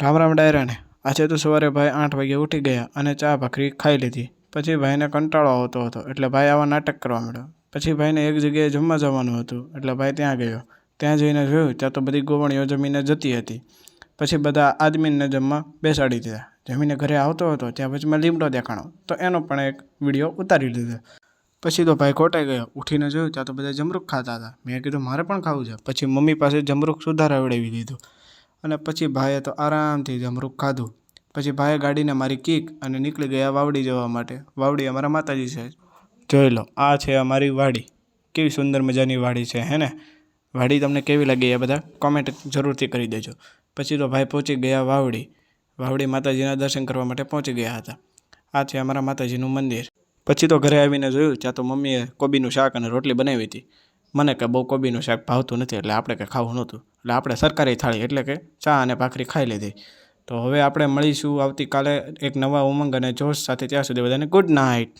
રામ રામ ડાયરાને આજે તો સવારે ભાઈ 8 વાગે ઉઠી ગયા અને ચા ભાખરી ખાઈ લીધી. પછી ભાઈને કંટાળો આવતો હતો એટલે ભાઈ આવા નાટક કરવા માંડ્યો. પછી ભાઈને એક જગ્યાએ જમવા જવાનું હતું એટલે ભાઈ ત્યાં ગયો. ત્યાં જઈને જોયું ત્યાં તો બધી ગોવણીઓ જમીને જતી હતી. પછી બધા આદમીને જમવા બેસાડી દીધા. જમીને ઘરે આવતો હતો ત્યાં વચમાં લીમડો દેખાણો તો એનો પણ એક વિડીયો ઉતારી લીધો. પછી તો ભાઈ ખોટાઈ ગયો. ઉઠીને જોયું ત્યાં તો બધા જમરૂખ ખાતા હતા. મેં કીધું મારે પણ ખાવું છે. પછી મમ્મી પાસે જમરૂખ સુધારાવડાવી દીધું અને પછી ભાઈએ તો આરામથી જમરૂખ ખાધું. પછી ભાઈએ ગાડીને મારી કિક અને નીકળી ગયા વાવડી જવા માટે. વાવડી અમારા માતાજી છે, જોઈ લો. આ છે અમારી વાડી. કેવી સુંદર મજાની વાડી છે, હે ને? વાડી તમને કેવી લાગી એ બધા કોમેન્ટ જરૂરથી કરી દેજો. પછી તો ભાઈ પહોંચી ગયા વાવડી. વાવડી માતાજીના દર્શન કરવા માટે પહોંચી ગયા હતા. આ છે અમારા માતાજીનું મંદિર. પછી તો ઘરે આવીને જોયું ત્યાં તો મમ્મીએ કોબીનું શાક અને રોટલી બનાવી હતી. મને કે બહુ કોબીનું શાક ભાવતું નથી એટલે આપણે કંઈ ખાવું નહોતું. એટલે આપણે સરકારી થાળી એટલે કે ચા અને ભાખરી ખાઈ લીધી. તો હવે આપણે મળીશું આવતીકાલે એક નવા ઉમંગ અને જોશ સાથે. ત્યાં સુધી બધાને ગુડ નાઇટ.